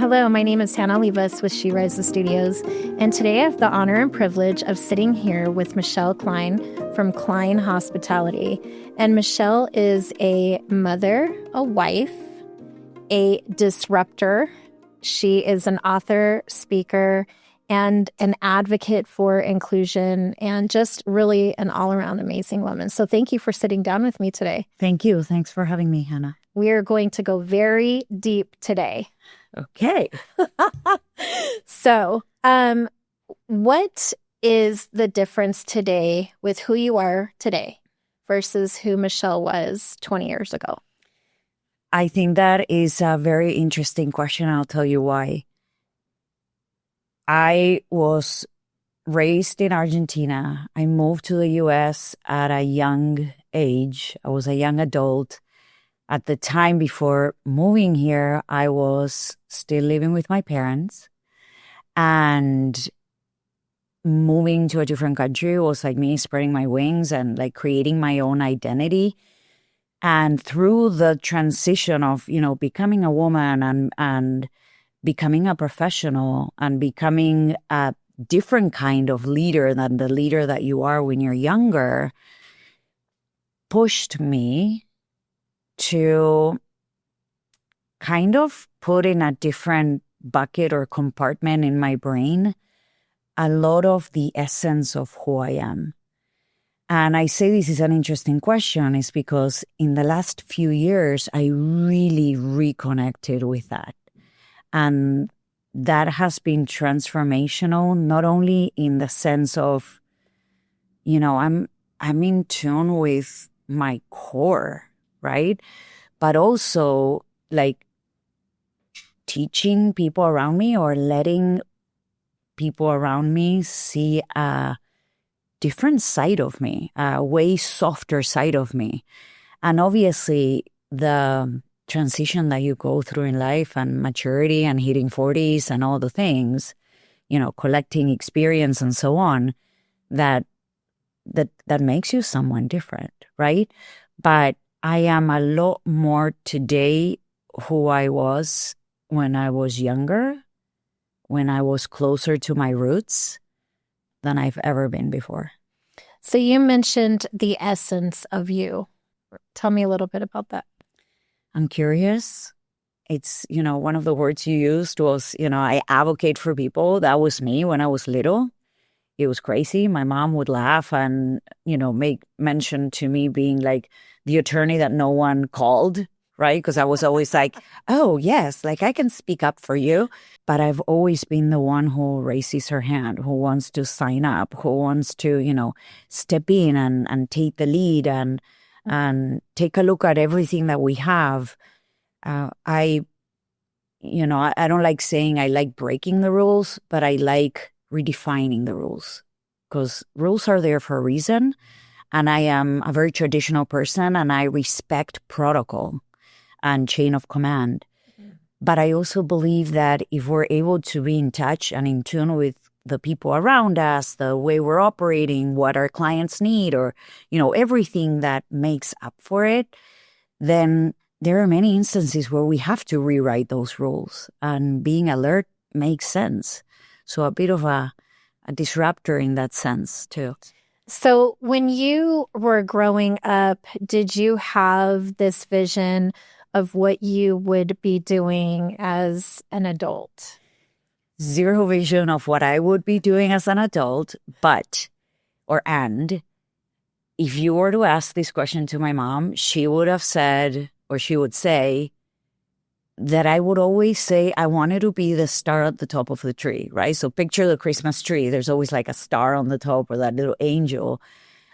Hello, my name is Hanna Olivas with She Rises Studios, and today I have the honor and privilege of sitting here with Michele Kline from Kline Hospitality. And Michele is a mother, a wife, a disruptor. She is an author, speaker, and an advocate for inclusion, and just really an all-around amazing woman. So thank you for sitting down with me today. Thank you. Thanks for having me, Hanna. We are going to go very deep today. Okay. So, what is the difference today with who you are today versus who Michele was 20 years ago? I think that is a very interesting question. I'll tell you why. I was raised in Argentina. I moved to the U.S. at a young age. I was a young adult. At the time before moving here, I was still living with my parents, and moving to a different country was like me spreading my wings and like creating my own identity. And through the transition of, becoming a woman and becoming a professional and becoming a different kind of leader than the leader that you are when you're younger, pushed me to kind of put in a different bucket or compartment in my brain a lot of the essence of who I am. And I say this is an interesting question is because in the last few years, I really reconnected with that. And that has been transformational, not only in the sense of, I'm in tune with my core, right? But also like teaching people around me or letting people around me see a different side of me, a way softer side of me. And obviously the transition that you go through in life and maturity and hitting 40s and all the things, collecting experience and so on, that makes you someone different, right? But I am a lot more today who I was when I was younger, when I was closer to my roots than I've ever been before. So you mentioned the essence of you. Tell me a little bit about that. I'm curious. It's, one of the words you used was, I advocate for people. That was me when I was little. It was crazy. My mom would laugh and, make mention to me being like the attorney that no one called, right? Because I was always like, oh, yes, like I can speak up for you. But I've always been the one who raises her hand, who wants to sign up, who wants to, step in and take the lead and take a look at everything that we have. I don't like saying I like breaking the rules, but I like redefining the rules because rules are there for a reason. And I am a very traditional person and I respect protocol and chain of command. But I also believe that if we're able to be in touch and in tune with the people around us, the way we're operating, what our clients need, or, everything that makes up for it, then there are many instances where we have to rewrite those rules. And being alert makes sense. So a bit of a disruptor in that sense, too. So when you were growing up, did you have this vision of what you would be doing as an adult? Zero vision of what I would be doing as an adult, and if you were to ask this question to my mom, she would have said, or she would say, that I would always say I wanted to be the star at the top of the tree, right? So picture the Christmas tree. There's always like a star on the top or that little angel.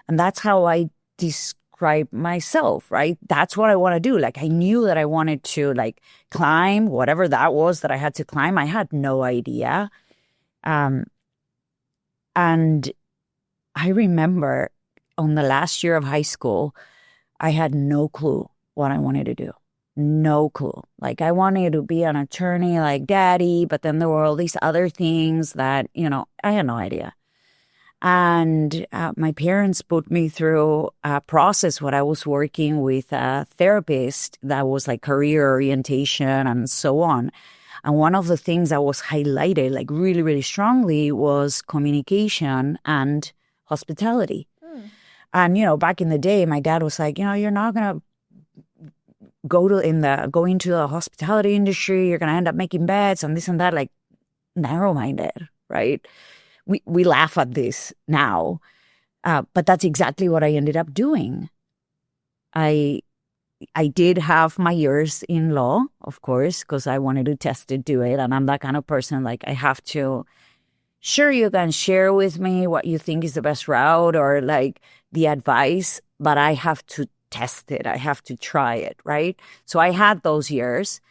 And that's how I describe myself, right? That's what I want to do. Like I knew that I wanted to like climb whatever that was that I had to climb. I had no idea. And I remember on the last year of high school, I had no clue what I wanted to do. No clue. Like I wanted to be an attorney like daddy, but then there were all these other things that, I had no idea. And my parents put me through a process where I was working with a therapist that was like career orientation and so on. And one of the things that was highlighted like really, really strongly was communication and hospitality. And, back in the day, my dad was like, you're not going to go into the hospitality industry. You're going to end up making bets and this and that, like narrow-minded, right? We laugh at this now, but that's exactly what I ended up doing. I did have my years in law, of course, because I wanted to test it, do it. And I'm that kind of person, like I have to, sure, you can share with me what you think is the best route or like the advice, but I have to test it. I have to try it, right? So I had those years.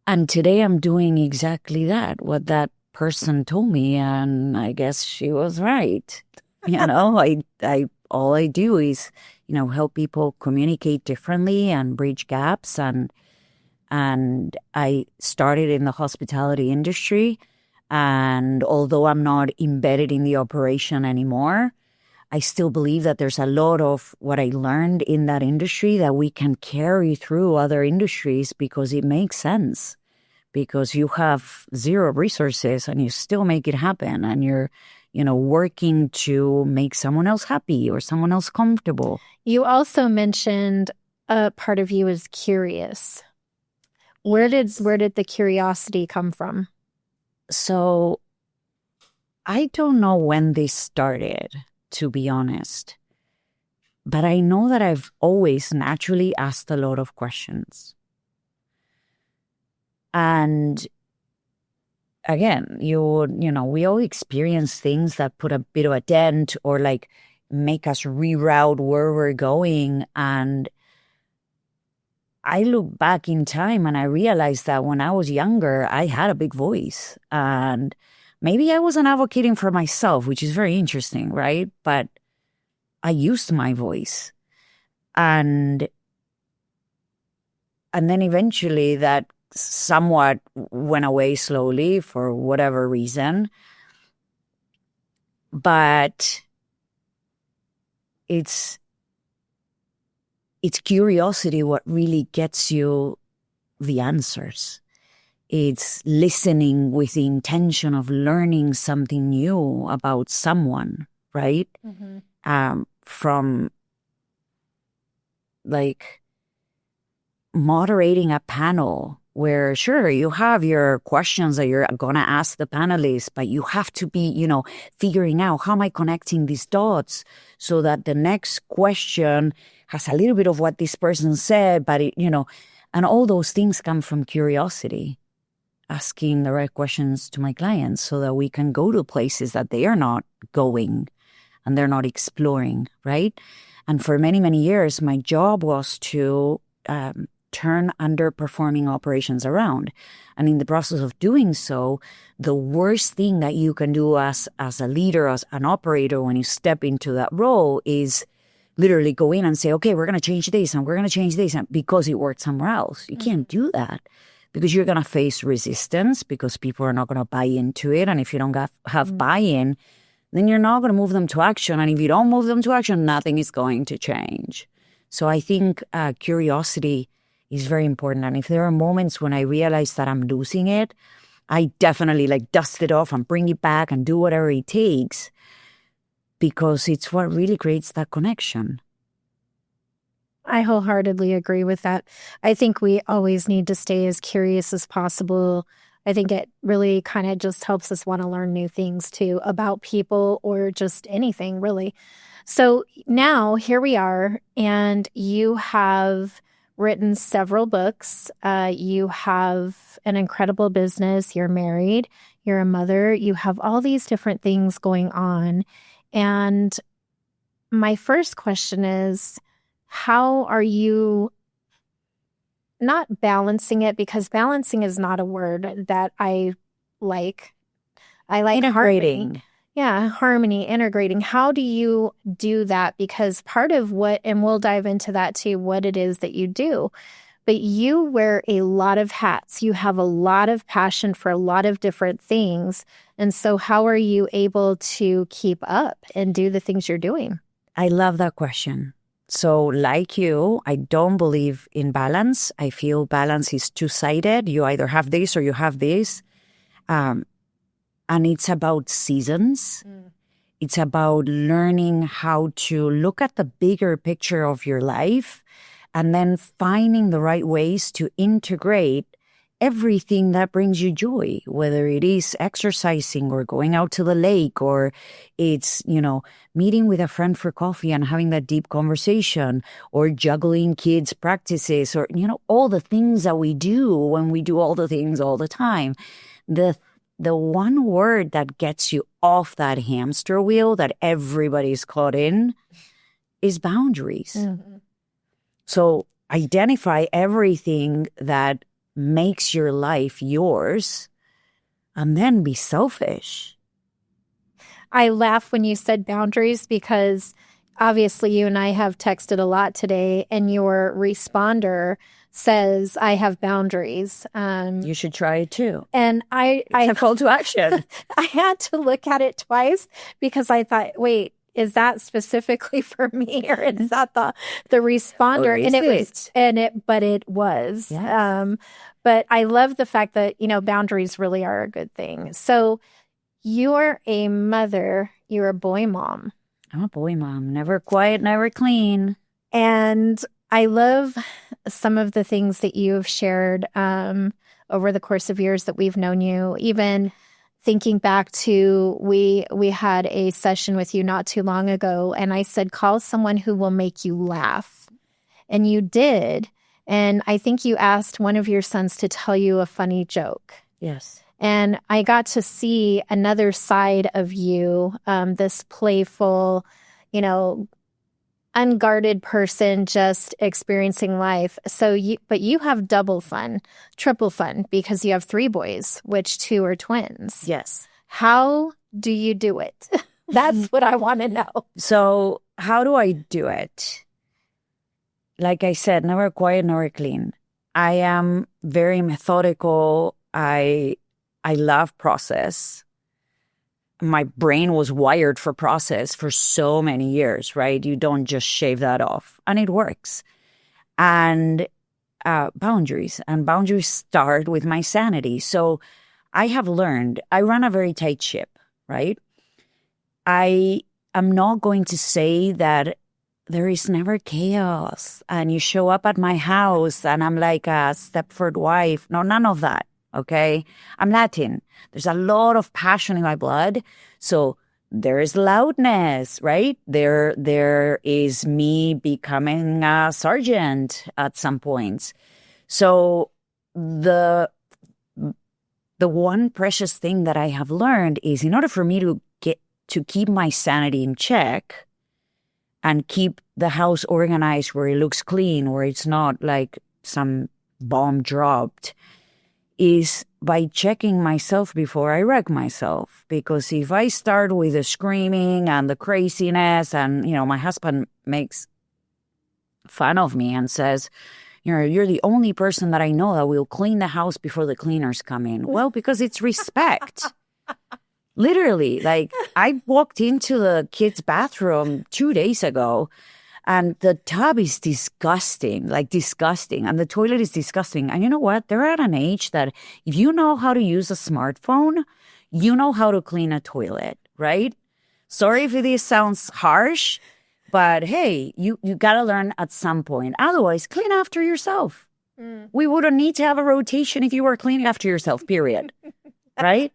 And today I'm doing exactly that, what that person told me. And I guess she was right. I all I do is, help people communicate differently and bridge gaps. And I started in the hospitality industry. And although I'm not embedded in the operation anymore, I still believe that there's a lot of what I learned in that industry that we can carry through other industries because it makes sense. Because you have zero resources and you still make it happen. And you're, working to make someone else happy or someone else comfortable. You also mentioned a part of you is curious. Where did the curiosity come from? So I don't know when this started, to be honest. But I know that I've always naturally asked a lot of questions. And again, we all experience things that put a bit of a dent or like make us reroute where we're going. And I look back in time and I realized that when I was younger, I had a big voice. And maybe I wasn't advocating for myself, which is very interesting, right? But I used my voice. And then eventually that somewhat went away slowly for whatever reason. But it's curiosity what really gets you the answers. It's listening with the intention of learning something new about someone, right? Mm-hmm. From like moderating a panel where, sure, you have your questions that you're going to ask the panelists, but you have to be, figuring out how am I connecting these dots so that the next question has a little bit of what this person said, but and all those things come from curiosity, asking the right questions to my clients so that we can go to places that they are not going and they're not exploring, right? And for many, many years, my job was to turn underperforming operations around. And in the process of doing so, the worst thing that you can do as a leader, as an operator, when you step into that role is literally go in and say, okay, we're going to change this and we're going to change this because it worked somewhere else. You can't do that because you're going to face resistance because people are not going to buy into it. And if you don't have buy-in, then you're not going to move them to action. And if you don't move them to action, nothing is going to change. So I think curiosity is very important. And if there are moments when I realize that I'm losing it, I definitely dust it off and bring it back and do whatever it takes because it's what really creates that connection. I wholeheartedly agree with that. I think we always need to stay as curious as possible. I think it really kind of just helps us want to learn new things too about people or just anything really. So now here we are, and you have written several books. You have an incredible business. You're married. You're a mother. You have all these different things going on. And my first question is, how are you not balancing it? Because balancing is not a word that I like. I like integrating. Harmony. Yeah, harmony, integrating. How do you do that? Because part of what, and we'll dive into that too, what it is that you do, but you wear a lot of hats. You have a lot of passion for a lot of different things. And so how are you able to keep up and do the things you're doing? I love that question So like you, I don't believe in balance. I feel balance is two-sided. You either have this or you have this. And it's about seasons. It's about learning how to look at the bigger picture of your life and then finding the right ways to integrate everything that brings you joy, whether it is exercising or going out to the lake, or it's, meeting with a friend for coffee and having that deep conversation, or juggling kids' practices, or, all the things that we do when we do all the things all the time. The one word that gets you off that hamster wheel that everybody's caught in is boundaries. Mm-hmm. So identify everything that makes your life yours, and then be selfish. I laugh when you said boundaries because obviously you and I have texted a lot today, and your responder says, I have boundaries. You should try it too. And it's a call to action. I had to look at it twice because I thought, wait, is that specifically for me, or is that the responder? But it was. Yes. But I love the fact that, boundaries really are a good thing. So you're a mother, you're a boy mom. I'm a boy mom, never quiet, never clean. And I love some of the things that you've shared over the course of years that we've known you, even thinking back to we had a session with you not too long ago, and I said, call someone who will make you laugh. And you did. And I think you asked one of your sons to tell you a funny joke. Yes. And I got to see another side of you, this playful, unguarded person just experiencing life. But you have double fun, triple fun, because you have 3 boys, which 2 are twins. Yes. How do you do it? That's what I want to know. So how do I do it? Like I said, never quiet, never clean. I am very methodical. I love process. My brain was wired for process for so many years, right? You don't just shave that off, and it works. And boundaries start with my sanity. So I have learned, I run a very tight ship, right? I am not going to say that there is never chaos and you show up at my house and I'm like a Stepford wife. No, none of that. Okay. I'm Latin. There's a lot of passion in my blood. So there is loudness, right? There is me becoming a sergeant at some points. So the one precious thing that I have learned is, in order for me to keep my sanity in check and keep the house organized where it looks clean, where it's not like some bomb dropped, is by checking myself before I wreck myself. Because if I start with the screaming and the craziness, and, my husband makes fun of me and says, you're the only person that I know that will clean the house before the cleaners come in. Well, because it's respect. Literally, like, I walked into the kids' bathroom 2 days ago, and the tub is disgusting, and the toilet is disgusting. And you know what? They're at an age that if you know how to use a smartphone, you know how to clean a toilet, right? Sorry if this sounds harsh, but hey, you got to learn at some point. Otherwise, clean after yourself. We wouldn't need to have a rotation if you were cleaning after yourself, period. Right?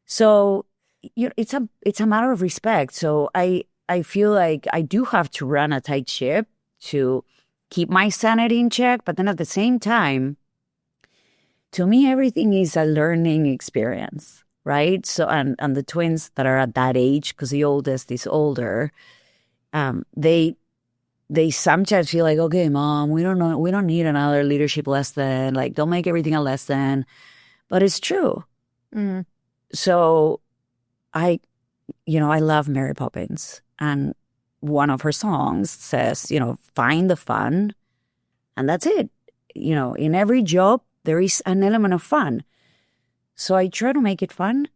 So it's a matter of respect. So I feel like I do have to run a tight ship to keep my sanity in check. But then at the same time, to me, everything is a learning experience, right? So, and the twins that are at that age, because the oldest is older, they sometimes feel like, okay, Mom, we don't need another leadership lesson. Like, don't make everything a lesson. But it's true. Mm. So I love Mary Poppins. And one of her songs says, find the fun. And that's it. In every job, there is an element of fun. So I try to make it fun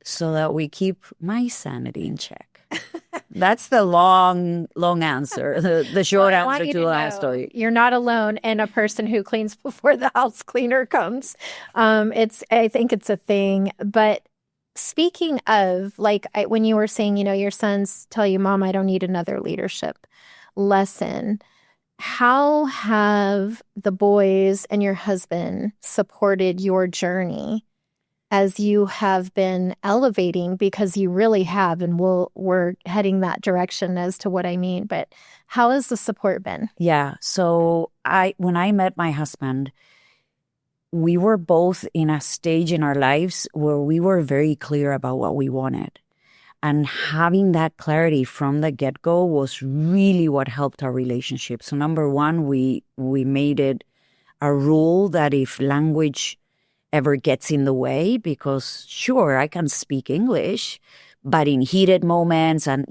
so that we keep my sanity in check. That's the long answer. The short answer to the last story. You're not alone, and a person who cleans before the house cleaner comes. I think it's a thing. But speaking of, like, when you were saying, your sons tell you, Mom, I don't need another leadership lesson. How have the boys and your husband supported your journey as you have been elevating? Because you really have, and we're heading that direction as to what I mean. But how has the support been? Yeah. So when I met my husband, we were both in a stage in our lives where we were very clear about what we wanted. And having that clarity from the get-go was really what helped our relationship. So number one, we made it a rule that if language ever gets in the way, because sure, I can speak English, but in heated moments and,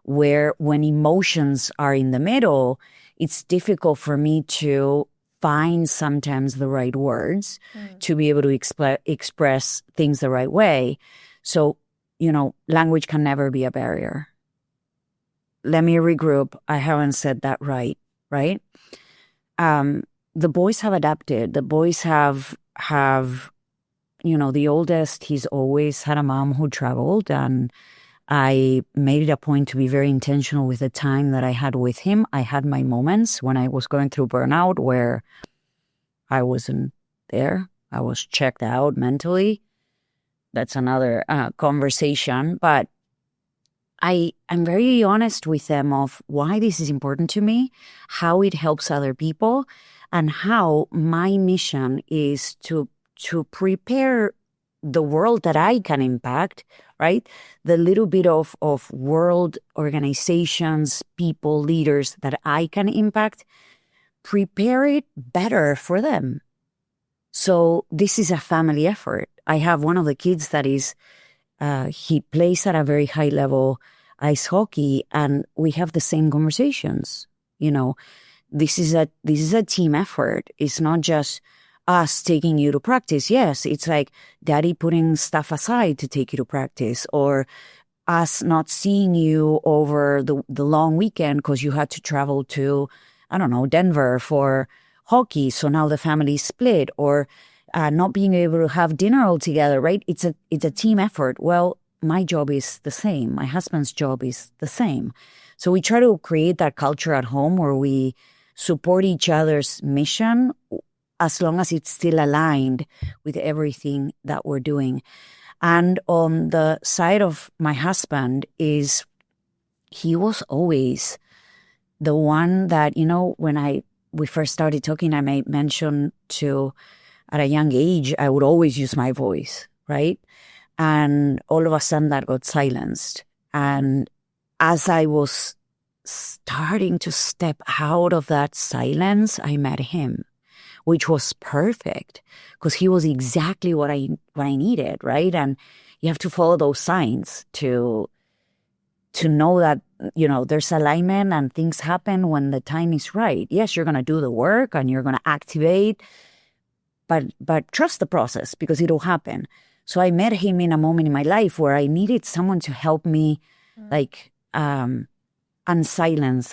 when emotions are in the middle, it's difficult for me to find sometimes the right words to be able to express things the right way. So, language can never be a barrier. Let me regroup. I haven't said that right? The boys have adapted. The boys have, the oldest, he's always had a mom who traveled, and I made it a point to be very intentional with the time that I had with him. I had my moments when I was going through burnout where I wasn't there. I was checked out mentally. That's another conversation. But I'm very honest with them of why this is important to me, how it helps other people, and how my mission is to prepare the world that I can impact, right? The little bit of world organizations, people, leaders that I can impact, prepare it better for them. So this is a family effort. I have one of the kids that is, he plays at a very high level ice hockey, and we have the same conversations. This is a team effort. It's not just us taking you to practice. Yes, it's like daddy putting stuff aside to take you to practice, or us not seeing you over the long weekend because you had to travel to, I don't know, Denver for hockey. So now the family split, or not being able to have dinner all together, right? It's a team effort. Well, my job is the same. My husband's job is the same. So we try to create that culture at home where we support each other's mission as long as it's still aligned with everything that we're doing. And on the side of my husband he was always the one that, when we first started talking, I made mention to, at a young age, I would always use my voice, right? And all of a sudden that got silenced. And as I was starting to step out of that silence, I met him, which was perfect because he was exactly what I needed, right? And you have to follow those signs to know that, there's alignment and things happen when the time is right. Yes, you're going to do the work and you're going to activate, but trust the process because it'll happen. So I met him in a moment in my life where I needed someone to help me, unsilence,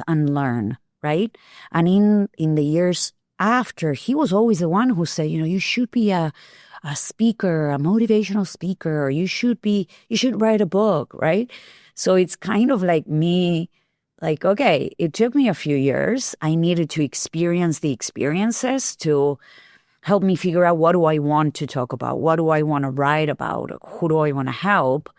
unlearn, right? And in the years after, he was always the one who said, you should be a speaker, a motivational speaker, or you should write a book, right? So it's kind of like me, like, okay, it took me a few years. I needed to experience the experiences to help me figure out what do I want to talk about? What do I want to write about? Who do I want to help?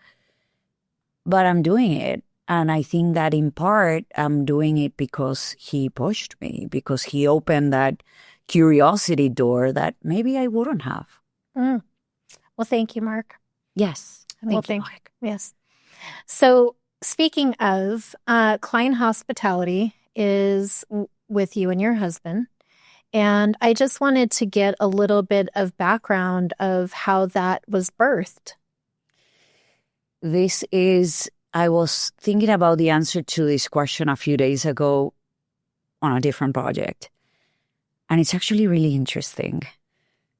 But I'm doing it. And I think that in part, I'm doing it because he pushed me, because he opened that curiosity door that maybe I wouldn't have. Well, thank you, Mark. Yes. Thank you. Yes. So speaking of, Kline Hospitality is with you and your husband. And I just wanted to get a little bit of background of how that was birthed. I was thinking about the answer to this question a few days ago on a different project. And it's actually really interesting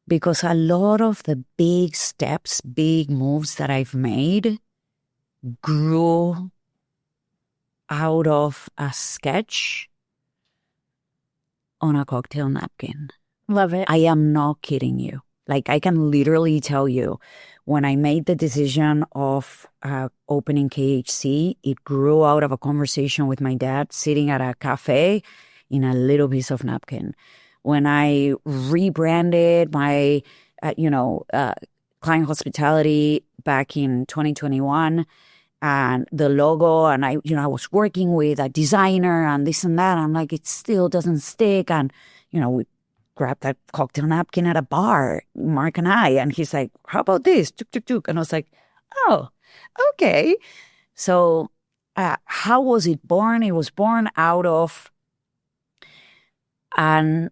because a lot of the big steps, big moves that I've made grew out of a sketch on a cocktail napkin. Love it. I am not kidding you. Like, I can literally tell you, when I made the decision of opening KHC, it grew out of a conversation with my dad sitting at a cafe in a little piece of napkin. When I rebranded my, Kline Hospitality back in 2021, and the logo, and I was working with a designer and this and that. I'm like, it still doesn't stick. And, we grabbed that cocktail napkin at a bar, Mark and I, and he's like, how about this? Tuk, tuk, tuk. And I was like, oh, okay. So how was it born? It was born out of an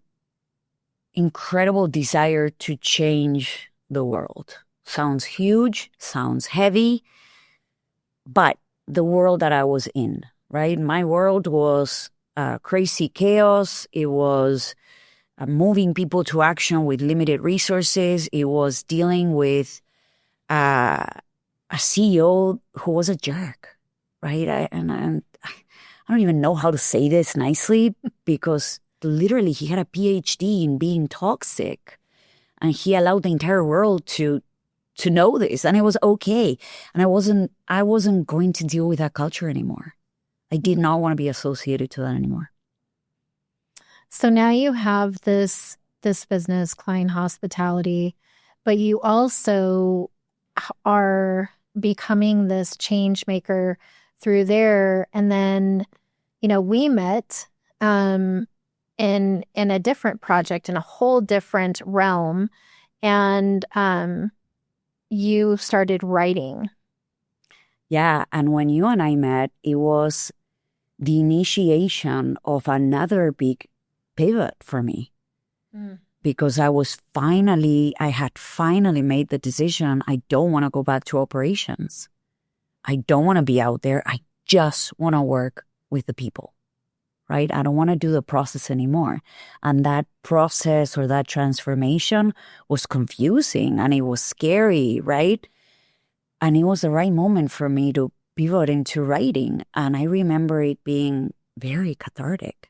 incredible desire to change the world. Sounds huge, sounds heavy, but the world that I was in, right? My world was crazy chaos. It was moving people to action with limited resources. It was dealing with a CEO who was a jerk, right? I don't even know how to say this nicely, because literally he had a PhD in being toxic, and he allowed the entire world to know this, and it was okay. And I wasn't going to deal with that culture anymore. I did not want to be associated to that anymore. So now you have this business, Kline Hospitality, but you also are becoming this change maker through there. And then, we met in a different project, in a whole different realm, and you started writing. Yeah, and when you and I met, it was the initiation of another big pivot for me. Because I had finally made the decision, I don't want to go back to operations. I don't want to be out there. I just want to work with the people, right? I don't want to do the process anymore. And that process, or that transformation, was confusing, and it was scary, right? And it was the right moment for me to pivot into writing. And I remember it being very cathartic.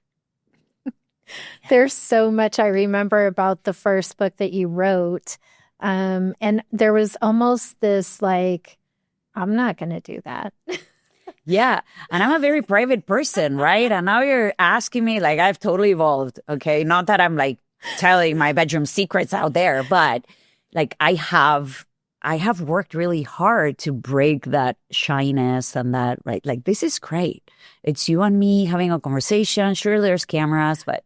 There's so much I remember about the first book that you wrote. And there was almost this like, I'm not going to do that. Yeah. And I'm a very private person, right? And now you're asking me, like, I've totally evolved. Okay. Not that I'm like telling my bedroom secrets out there, but like I have worked really hard to break that shyness and that, right? Like, this is great. It's you and me having a conversation. Sure, there's cameras, but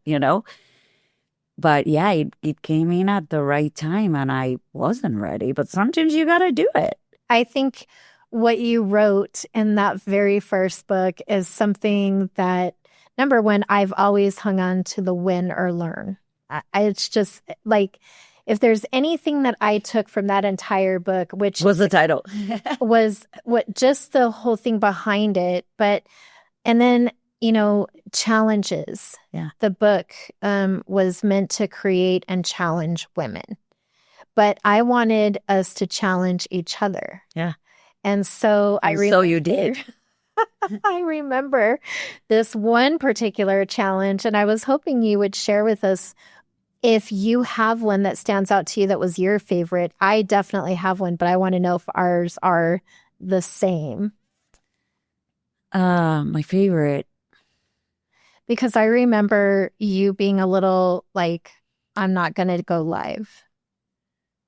but yeah, it came in at the right time, and I wasn't ready, but sometimes you got to do it. I think what you wrote in that very first book is something that, number one, I've always hung on to, the win or learn. It's just like, if there's anything that I took from that entire book, which was the title, was just the whole thing behind it. And then, challenges. Yeah. The book was meant to create and challenge women, but I wanted us to challenge each other. Yeah. And so so you did. I remember this one particular challenge, and I was hoping you would share with us if you have one that stands out to you that was your favorite. I definitely have one, but I want to know if ours are the same. My favorite. Because I remember you being a little like, I'm not going to go live.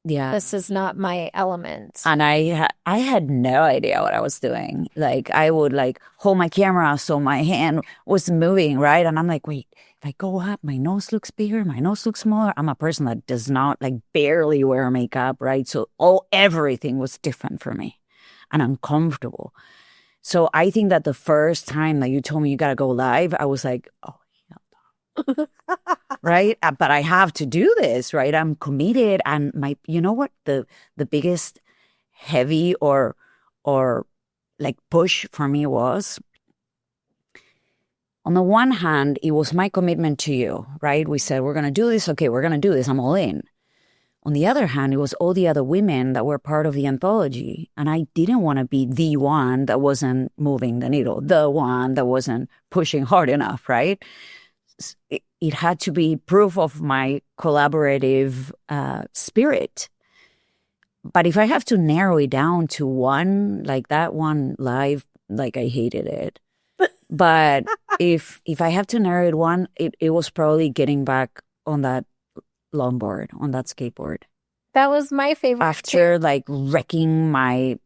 Yeah. This is not my element. And I had no idea what I was doing. Like, I would like hold my camera so my hand was moving, right? And I'm like, wait, if I go up, my nose looks bigger, my nose looks smaller. I'm a person that does not, like, barely wear makeup, right? So everything was different for me and uncomfortable. So I think that the first time that you told me you got to go live, I was like, oh, right? But I have to do this, right? I'm committed. And you know what? The biggest heavy or like push for me was, on the one hand, it was my commitment to you, right? We said, we're going to do this. Okay, we're going to do this. I'm all in. On the other hand, it was all the other women that were part of the anthology. And I didn't want to be the one that wasn't moving the needle, the one that wasn't pushing hard enough, right? It had to be proof of my collaborative spirit. But if I have to narrow it down to one, like that one live, like I hated it. But if I have to narrow it one, it was probably getting back on that longboard, on that skateboard. That was my favorite. After like wrecking my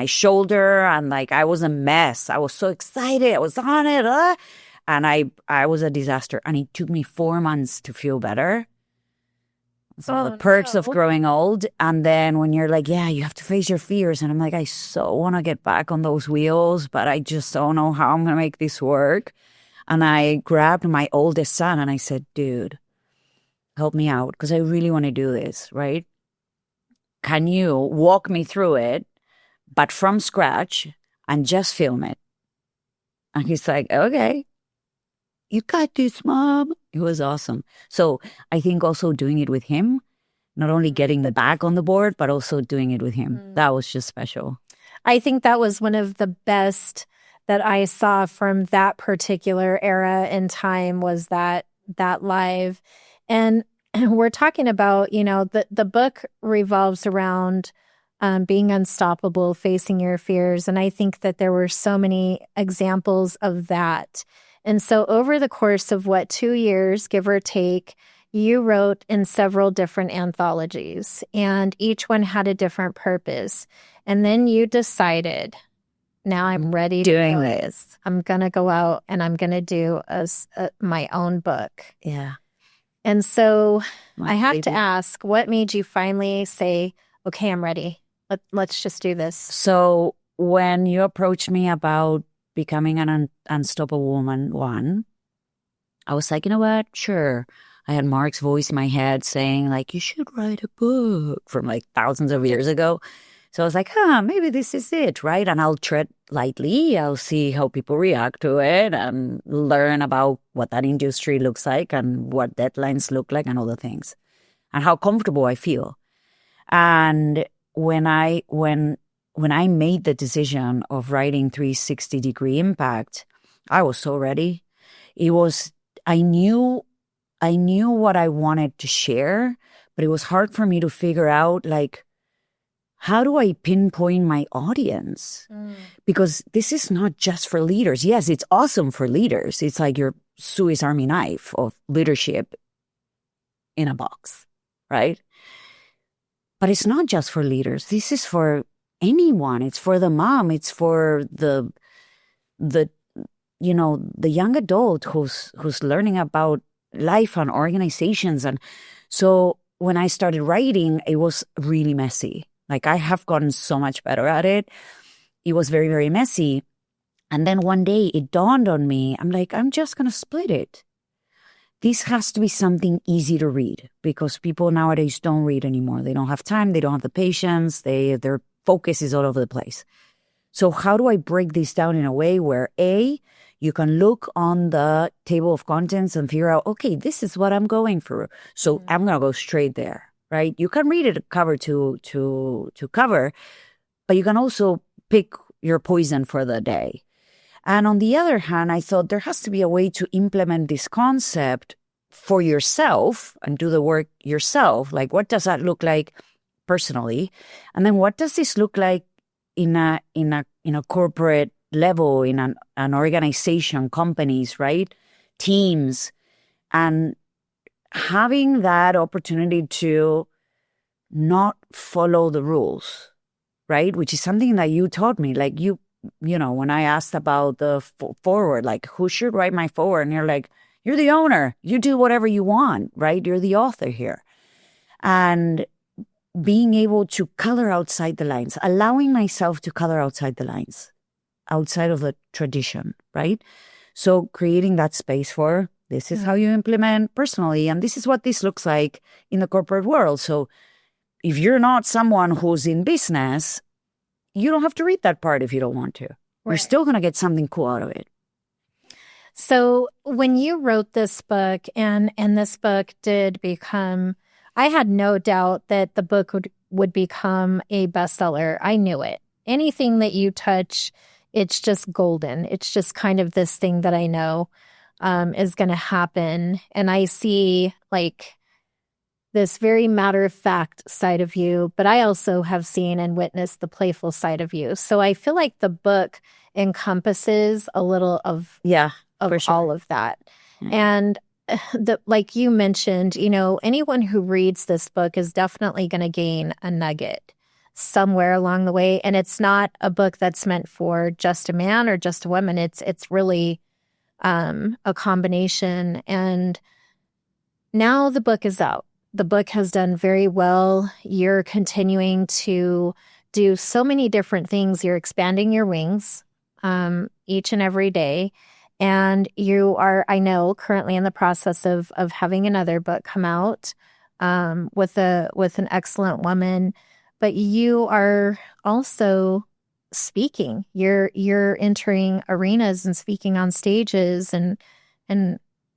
shoulder, and like I was a mess. I was so excited. I was on it. And I was a disaster. And it took me 4 months to feel better. So the perks of growing old. And then when you're like, yeah, you have to face your fears. And I'm like, I so want to get back on those wheels, but I just don't know how I'm going to make this work. And I grabbed my oldest son and I said, dude, help me out because I really want to do this, right? Can you walk me through it, but from scratch and just film it? And he's like, okay, you got this, Mom. It was awesome. So I think also doing it with him, not only getting the back on the board, but also doing it with him. That was just special. I think that was one of the best that I saw from that particular era in time was that live. And we're talking about, the book revolves around being unstoppable, facing your fears. And I think that there were so many examples of that. And so over the course of 2 years, give or take, you wrote in several different anthologies, and each one had a different purpose. And then you decided, now I'm ready doing this. I'm going to go out and I'm going to do my own book. Yeah. And so I have to ask, what made you finally say, okay, I'm ready. Let's just do this. So when you approached me about becoming an unstoppable woman, I was like, you know what? Sure. I had Mark's voice in my head saying like, you should write a book from like thousands of years ago. So I was like, maybe this is it, right? And I'll tread lightly. I'll see how people react to it and learn about what that industry looks like and what deadlines look like and all the things and how comfortable I feel. And when I made the decision of writing 360-degree impact, I was so ready. I knew what I wanted to share, but it was hard for me to figure out like, how do I pinpoint my audience? Because this is not just for leaders. Yes, it's awesome for leaders. It's like your Swiss Army knife of leadership in a box, right? But it's not just for leaders. This is for anyone. It's for the mom. It's for the young adult who's learning about life and organizations. And so when I started writing, it was really messy. Like I have gotten so much better at it. It was very, very messy. And then one day it dawned on me. I'm like, I'm just going to split it. This has to be something easy to read because people nowadays don't read anymore. They don't have time. They don't have the patience. Their focus is all over the place. So how do I break this down in a way where you can look on the table of contents and figure out, okay, this is what I'm going through. So I'm going to go straight there, right? You can read it cover to cover, but you can also pick your poison for the day. And on the other hand, I thought there has to be a way to implement this concept for yourself and do the work yourself. Like, what does that look like personally? And then what does this look like in a corporate level, in an organization, companies, right? Teams, and having that opportunity to not follow the rules, right? Which is something that you taught me. Like you know, when I asked about the forward, like who should write my forward? And you're like, you're the owner. You do whatever you want, right? You're the author here. And being able to color outside the lines, allowing myself to color outside the lines, outside of the tradition, right? So creating that space for this is how you implement personally, and this is what this looks like in the corporate world. So if you're not someone who's in business, you don't have to read that part if you don't want to. Right. You're still going to get something cool out of it. So when you wrote this book, and this book did become I had no doubt that the book would become a bestseller. I knew it. Anything that you touch, it's just golden. It's just kind of this thing that I know is going to happen. And I see like this very matter-of-fact side of you, but I also have seen and witnessed the playful side of you. So I feel like the book encompasses a little of all of that. And like you mentioned, anyone who reads this book is definitely going to gain a nugget somewhere along the way. And it's not a book that's meant for just a man or just a woman. It's really a combination. And now the book is out. The book has done very well. You're continuing to do so many different things. You're expanding your wings each and every day. And you are, I know, currently in the process of having another book come out with an excellent woman. But you are also speaking. You're entering arenas and speaking on stages. And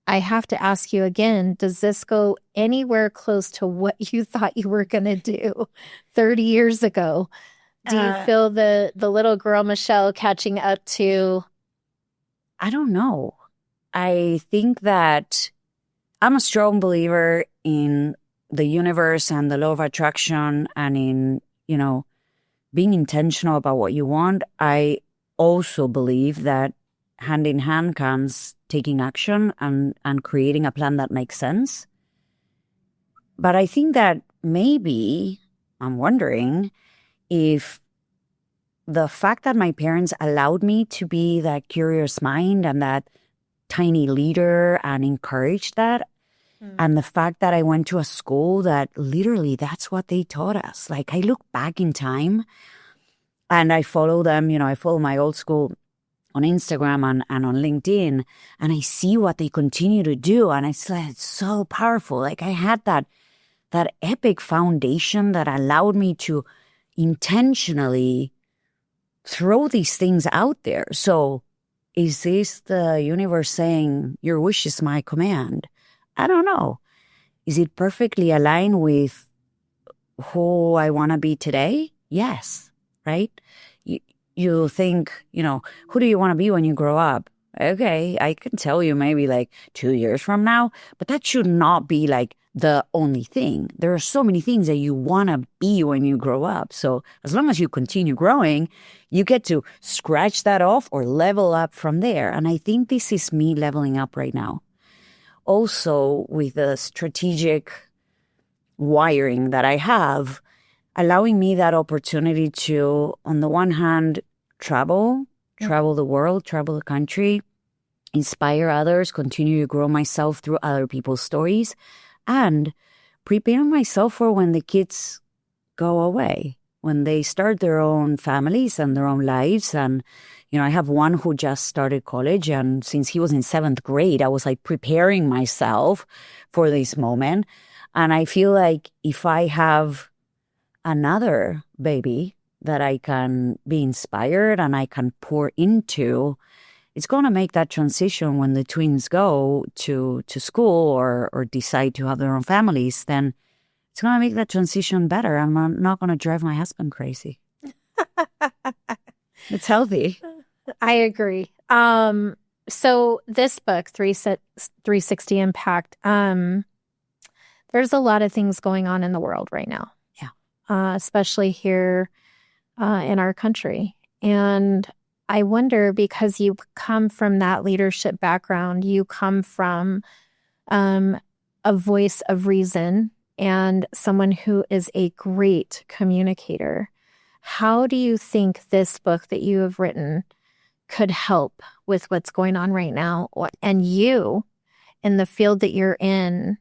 I have to ask you again, does this go anywhere close to what you thought you were going to do 30 years ago? Do you feel the little girl Michele catching up to? I don't know. I think that I'm a strong believer in the universe and the law of attraction and in, being intentional about what you want. I also believe that hand in hand comes taking action and creating a plan that makes sense. But I think that maybe I'm wondering if the fact that my parents allowed me to be that curious mind and that tiny leader and encouraged that, and the fact that I went to a school that literally that's what they taught us. Like I look back in time and I follow them, I follow my old school on Instagram and on LinkedIn, and I see what they continue to do. And it's like, it's so powerful. Like I had that epic foundation that allowed me to intentionally throw these things out there. So is this the universe saying your wish is my command? I don't know. Is it perfectly aligned with who I want to be today? Yes. Right? You think, who do you want to be when you grow up? Okay, I can tell you maybe like 2 years from now, but that should not be like the only thing. There are so many things that you want to be when you grow up. So as long as you continue growing, you get to scratch that off or level up from there. And I think this is me leveling up right now. Also with the strategic wiring that I have, allowing me that opportunity to, on the one hand, travel the world, travel the country, inspire others, continue to grow myself through other people's stories, and prepare myself for when the kids go away, when they start their own families and their own lives. And, I have one who just started college, and since he was in 7th grade, I was like preparing myself for this moment. And I feel like if I have another baby that I can be inspired and I can pour into, it's going to make that transition when the twins go to school or decide to have their own families, then it's going to make that transition better. I'm not going to drive my husband crazy. It's healthy. I agree. So this book, 360 Impact, there's a lot of things going on in the world right now. Yeah. Especially here in our country. And I wonder, because you come from that leadership background, you come from a voice of reason and someone who is a great communicator. How do you think this book that you have written could help with what's going on right now? And you, in the field that you're in,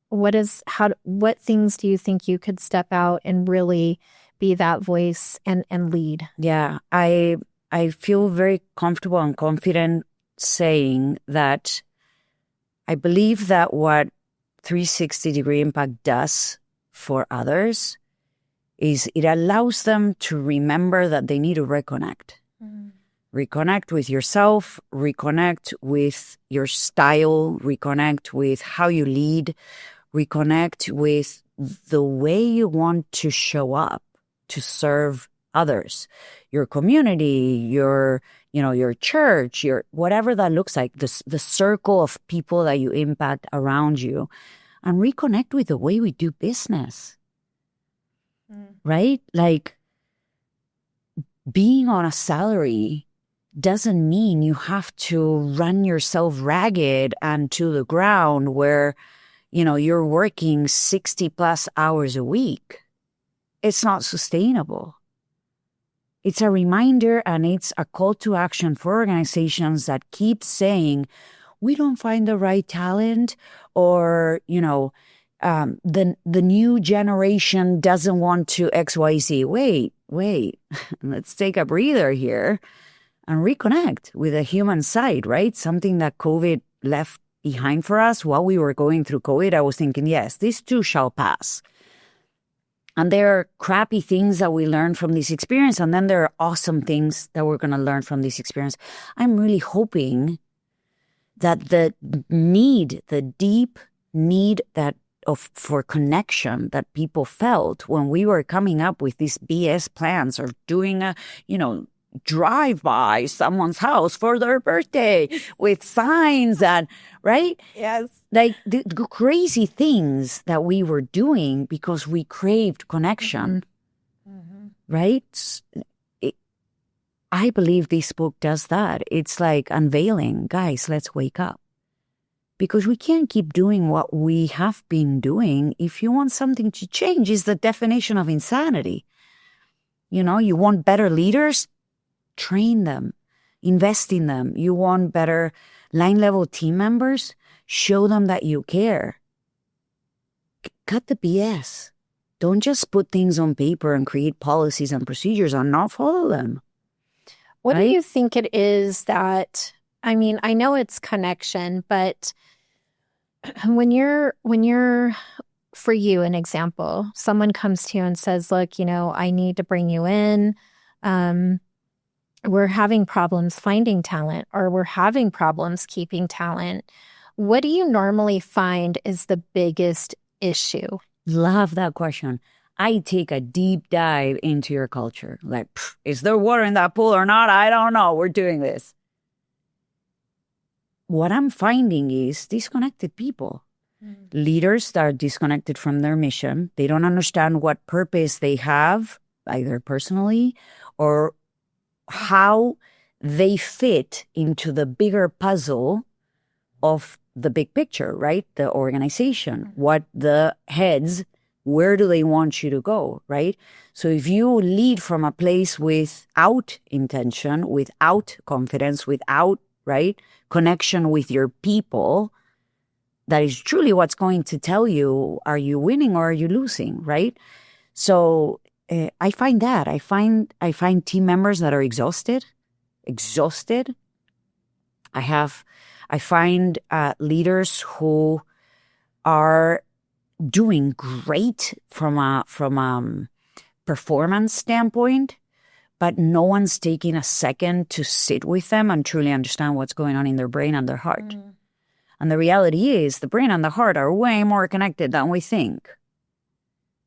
what things do you think you could step out and really be that voice and lead? Yeah, I feel very comfortable and confident saying that I believe that what 360-degree impact does for others is it allows them to remember that they need to reconnect. Reconnect with yourself, reconnect with your style, reconnect with how you lead, reconnect with the way you want to show up to serve others, your community, your church, your whatever that looks like, the circle of people that you impact around you, and reconnect with the way we do business. Right? Like, being on a salary doesn't mean you have to run yourself ragged and to the ground where, you're working 60 plus hours a week. It's not sustainable. It's a reminder, and it's a call to action for organizations that keep saying, we don't find the right talent, or, the new generation doesn't want to XYZ. Wait, let's take a breather here and reconnect with the human side, right? Something that COVID left behind for us while we were going through COVID. I was thinking, yes, this too shall pass. And there are crappy things that we learn from this experience, and then there are awesome things that we're going to learn from this experience. I'm really hoping that the deep need for connection that people felt when we were coming up with these BS plans or doing a, drive by someone's house for their birthday with signs and, right? Yes. Like the crazy things that we were doing because we craved connection, right? I believe this book does that. It's like unveiling, guys, let's wake up. Because we can't keep doing what we have been doing. If you want something to change, is the definition of insanity. You want better leaders? Train them, invest in them. You want better line-level team members? Show them that you care. Cut the BS. Don't just put things on paper and create policies and procedures and not follow them. What do you think it is that, I know it's connection, but when you're, for you, an example, someone comes to you and says, look, I need to bring you in. We're having problems finding talent, or we're having problems keeping talent. What do you normally find is the biggest issue? Love that question. I take a deep dive into your culture. Like, is there water in that pool or not? I don't know. We're doing this. What I'm finding is disconnected people. Leaders that are disconnected from their mission. They don't understand what purpose they have, either personally or how they fit into the bigger puzzle of the big picture, right? The organization, what the heads, where do they want you to go, right? So if you lead from a place without intention, without confidence, without, right, connection with your people, that is truly what's going to tell you, are you winning or are you losing, right? So I find that. I find team members that are exhausted. I find leaders who are doing great from a performance standpoint, but no one's taking a second to sit with them and truly understand what's going on in their brain and their heart. And the reality is the brain and the heart are way more connected than we think.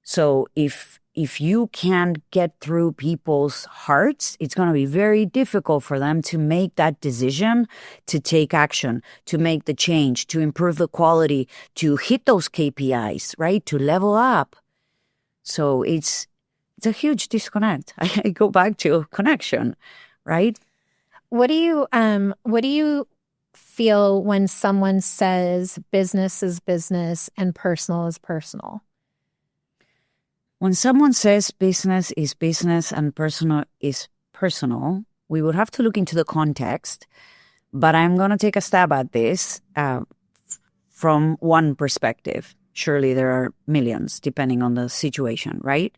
So if you can't get through people's hearts, it's going to be very difficult for them to make that decision, to take action, to make the change, to improve the quality, to hit those KPIs, right? To level up. So it's a huge disconnect. I go back to connection, right? What do you feel when someone says business is business and personal is personal? When someone says business is business and personal is personal, we would have to look into the context, but I'm going to take a stab at this from one perspective. Surely there are millions, depending on the situation, right?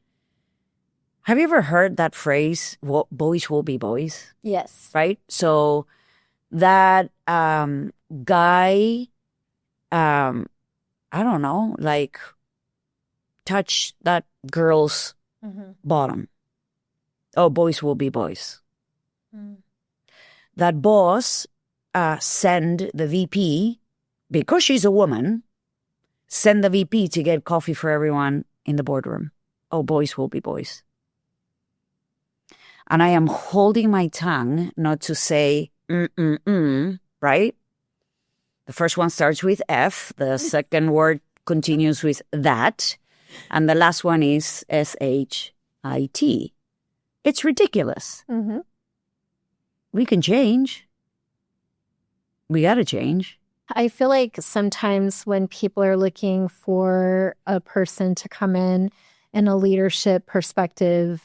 Have you ever heard that phrase, boys will be boys? Yes. Right? So that guy, I don't know, like touch that girl's bottom. Oh, boys will be boys. That boss send the VP, because she's a woman, send the VP to get coffee for everyone in the boardroom. Oh, boys will be boys. And I am holding my tongue not to say, right? The first one starts with F. The second word continues with that. And the last one is SHIT. It's ridiculous. Mm-hmm. We can change. We got to change. I feel like sometimes when people are looking for a person to come in a leadership perspective,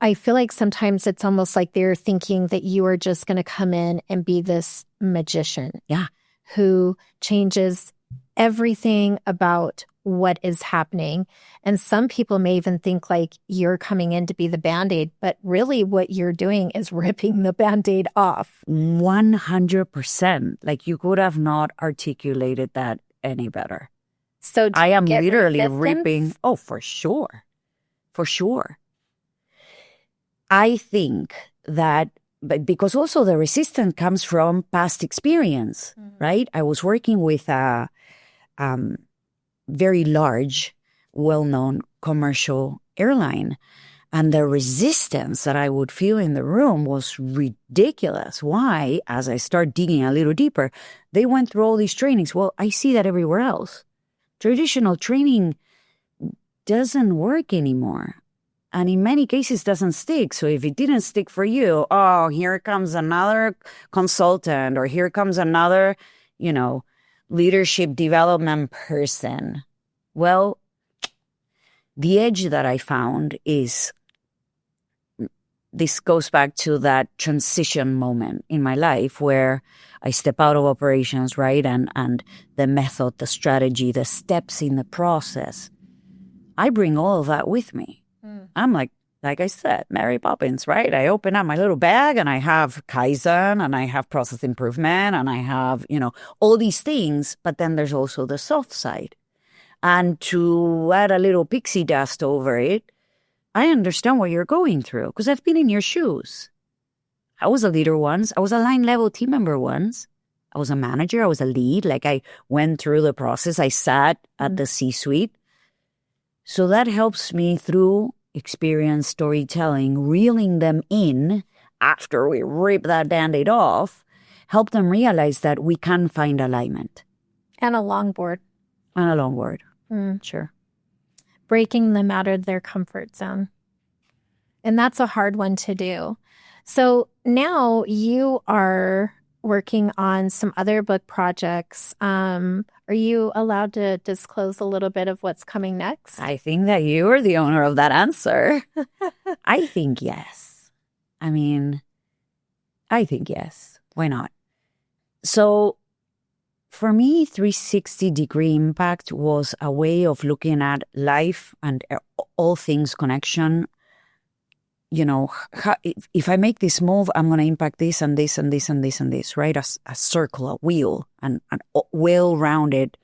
I feel like sometimes it's almost like they're thinking that you are just going to come in and be this magician. Yeah. Who changes everything about what is happening. And some people may even think like you're coming in to be the Band-Aid, but really what you're doing is ripping the Band-Aid off. 100%. Like you could have not articulated that any better. So I am literally resistance? ripping. Oh, for sure. For sure. I think that, but because also the resistance comes from past experience, right? I was working with a very large, well-known commercial airline, and the resistance that I would feel in the room was ridiculous. Why? As I start digging a little deeper, they went through all these trainings. Well, I see that everywhere else. Traditional training doesn't work anymore. And in many cases doesn't stick. So if it didn't stick for you, oh, here comes another consultant, or here comes another, leadership development person. Well, the edge that I found is, this goes back to that transition moment in my life where I step out of operations, right? And the method, the strategy, the steps in the process. I bring all of that with me. I'm like I said, Mary Poppins, right? I open up my little bag and I have Kaizen and I have process improvement and I have, all these things. But then there's also the soft side. And to add a little pixie dust over it, I understand what you're going through because I've been in your shoes. I was a leader once. I was a line level team member once. I was a manager. I was a lead. Like I went through the process. I sat at the C-suite. So that helps me through experience storytelling, reeling them in after we rip that Band-Aid off, help them realize that we can find alignment. And a longboard. And a longboard. Sure. Breaking them out of their comfort zone. And that's a hard one to do. So now you are working on some other book projects. Are you allowed to disclose a little bit of what's coming next? I think that you are the owner of that answer. I think yes. I think yes. Why not? So for me, 360-degree impact was a way of looking at life and all things connection. If I make this move, I'm going to impact this and this and this and this and this, right? A circle, a wheel, and well-rounded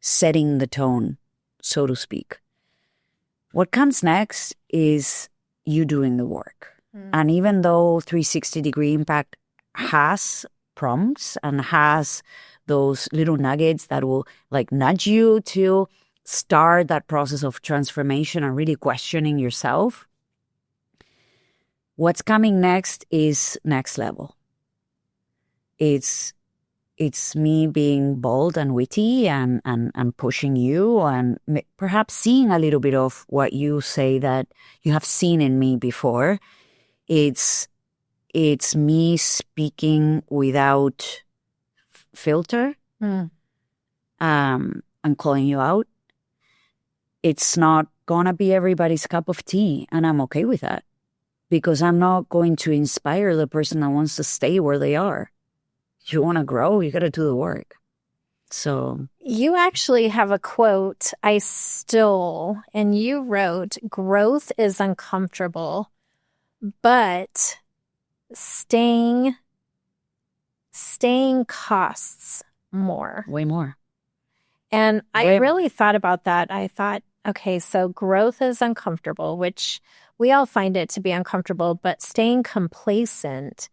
setting the tone, so to speak. What comes next is you doing the work. And even though 360-degree impact has prompts and has those little nuggets that will nudge you to start that process of transformation and really questioning yourself, what's coming next is next level. It's me being bold and witty and pushing you and perhaps seeing a little bit of what you say that you have seen in me before. It's me speaking without filter and calling you out. It's not gonna be everybody's cup of tea, and I'm okay with that. Because I'm not going to inspire the person that wants to stay where they are. If you want to grow, you got to do the work. So you actually have a quote I stole, and you wrote, "Growth is uncomfortable, but staying costs more." Way more. And I really thought about that. I thought, okay, so growth is uncomfortable, which we all find it to be uncomfortable, but staying complacent,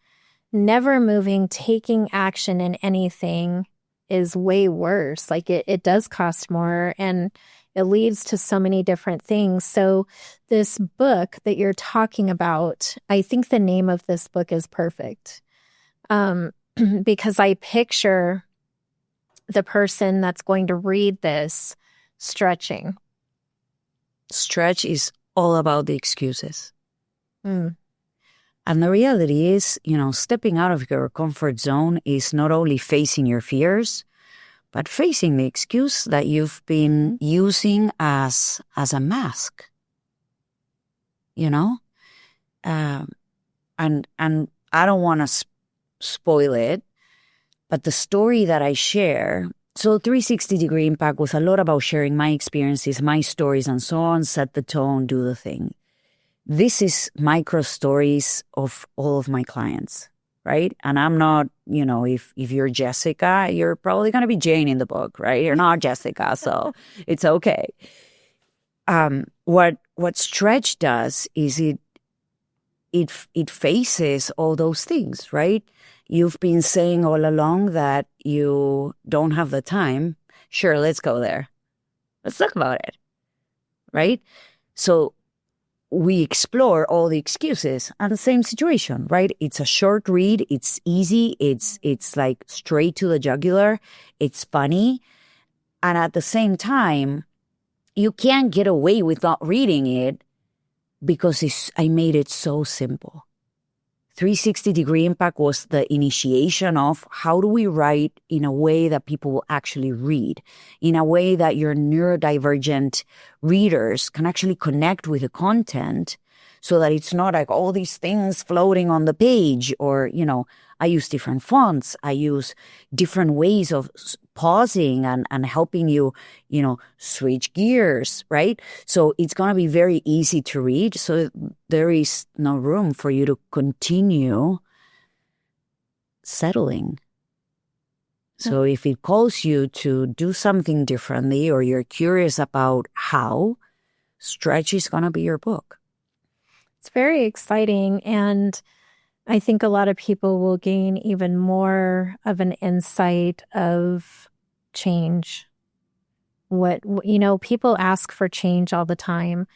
never moving, taking action in anything is way worse. Like it does cost more, and it leads to so many different things. So this book that you're talking about, I think the name of this book is perfect. Because I picture the person that's going to read this stretching. Stretch is all about the excuses. Mm. And the reality is, stepping out of your comfort zone is not only facing your fears, but facing the excuse that you've been using as a mask. And I don't want to spoil it, but the story that I share, so 360-degree impact was a lot about sharing my experiences, my stories, and so on, set the tone, do the thing. This is micro stories of all of my clients, right? And I'm not, if you're Jessica, you're probably going to be Jane in the book, right? You're not Jessica, so it's okay. What Stretch does is it faces all those things, right? You've been saying all along that you don't have the time. Sure, let's go there. Let's talk about it, right? So we explore all the excuses and the same situation, right? It's a short read. It's easy. It's like straight to the jugular. It's funny. And at the same time, you can't get away with not reading it because I made it so simple. 360-degree impact was the initiation of how do we write in a way that people will actually read, in a way that your neurodivergent readers can actually connect with the content so that it's not like all these things floating on the page or, I use different fonts. I use different ways of pausing and helping you, switch gears, right? So it's going to be very easy to read. So there is no room for you to continue settling. So if it calls you to do something differently or you're curious about how, Stretch is going to be your book. It's very exciting, and I think a lot of people will gain even more of an insight of change. People ask for change all the time,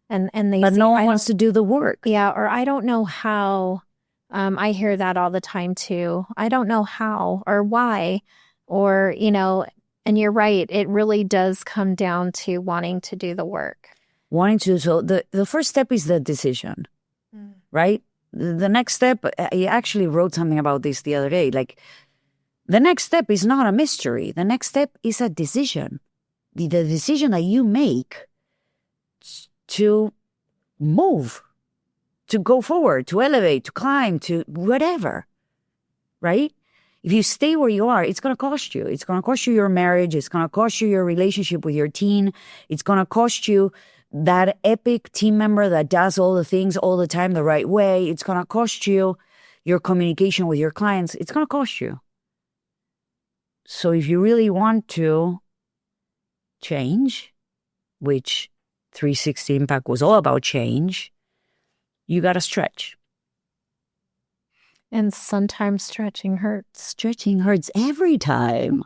and they but say, no one wants to do the work. Yeah, or I don't know how. I hear that all the time too. I don't know how or why, or and you're right. It really does come down to wanting to do the work. So the first step is the decision, right? The next step, I actually wrote something about this the other day. Like, the next step is not a mystery. The next step is a decision. The decision that you make to move, to go forward, to elevate, to climb, to whatever, right? If you stay where you are, it's going to cost you. It's going to cost you your marriage. It's going to cost you your relationship with your teen. It's going to cost you that epic team member that does all the things all the time the right way. It's going to cost you your communication with your clients. It's going to cost you. So if you really want to change, which 360 Impact was all about change, you got to stretch. And sometimes stretching hurts. Stretching hurts every time.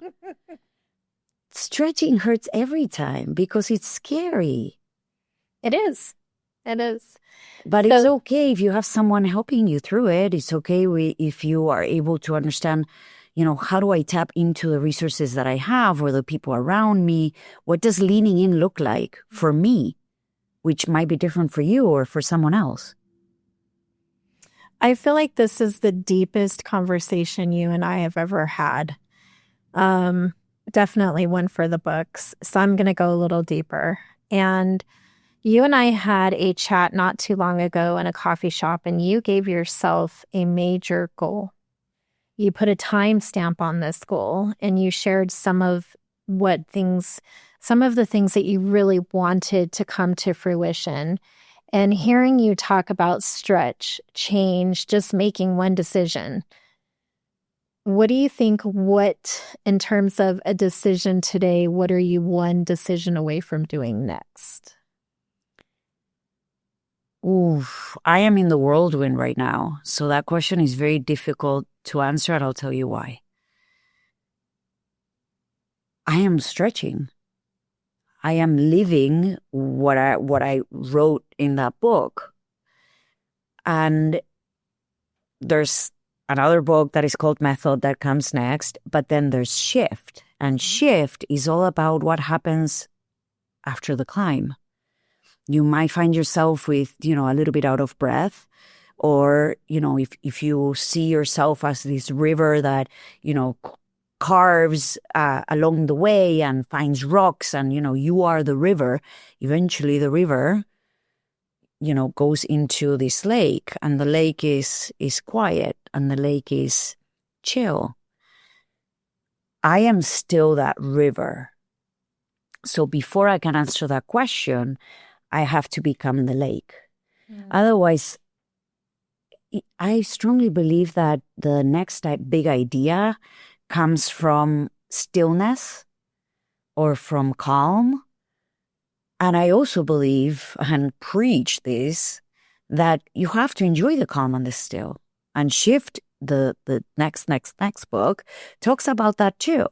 Stretching hurts every time because it's scary. It is. It is. But it's okay if you have someone helping you through it. It's okay if you are able to understand, how do I tap into the resources that I have or the people around me? What does leaning in look like for me, which might be different for you or for someone else? I feel like this is the deepest conversation you and I have ever had. Definitely one for the books. So I'm going to go a little deeper. And you and I had a chat not too long ago in a coffee shop, and you gave yourself a major goal. You put a timestamp on this goal, and you shared some of the things that you really wanted to come to fruition. And hearing you talk about stretch, change, just making one decision. What do you think, in terms of a decision today, what are you one decision away from doing next? Oof, I am in the whirlwind right now. So that question is very difficult to answer, and I'll tell you why. I am stretching. I am living what I wrote in that book. And there's another book that is called Method that comes next, but then there's Shift. And Shift is all about what happens after the climb. You might find yourself with, a little bit out of breath, or, if you see yourself as this river that, carves along the way and finds rocks and, you are the river, eventually the river, goes into this lake, and the lake is quiet and the lake is chill. I am still that river. So before I can answer that question, I have to become the lake. Otherwise, I strongly believe that the next big idea comes from stillness or from calm. And I also believe and preach this, that you have to enjoy the calm and the still. And Shift, the next book, talks about that too,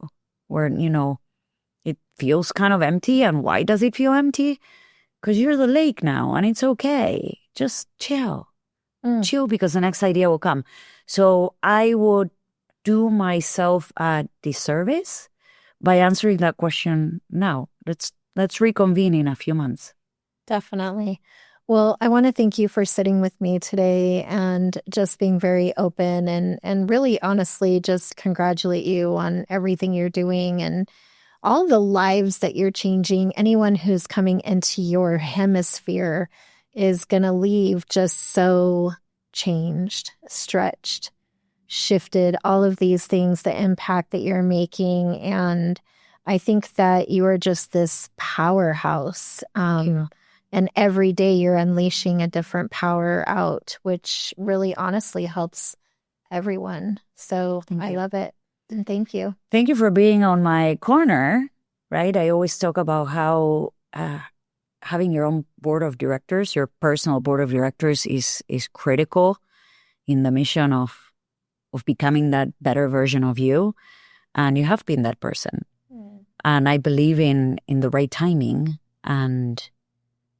where, it feels kind of empty. And why does it feel empty? Because you're the lake now and it's okay. Just chill. Chill, because the next idea will come. So I would do myself a disservice by answering that question now. Let's reconvene in a few months. Definitely. Well, I want to thank you for sitting with me today and just being very open and really honestly just congratulate you on everything you're doing and all the lives that you're changing. Anyone who's coming into your hemisphere is going to leave just so changed, stretched, shifted, all of these things, the impact that you're making. And I think that you are just this powerhouse. And every day you're unleashing a different power out, which really honestly helps everyone. So I love it. And thank you. Thank you for being on my corner, right? I always talk about how having your own board of directors, your personal board of directors is critical in the mission of becoming that better version of you. And you have been that person. And I believe in the right timing. And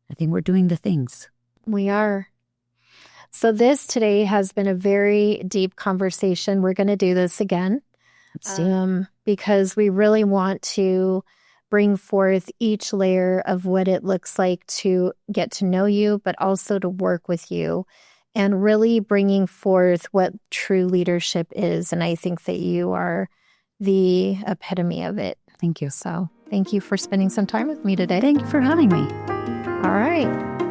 I think we're doing the things. We are. So this today has been a very deep conversation. We're going to do this again. Because we really want to bring forth each layer of what it looks like to get to know you, but also to work with you and really bringing forth what true leadership is. And I think that you are the epitome of it. Thank you. So thank you for spending some time with me today. Thank you for having me. All right.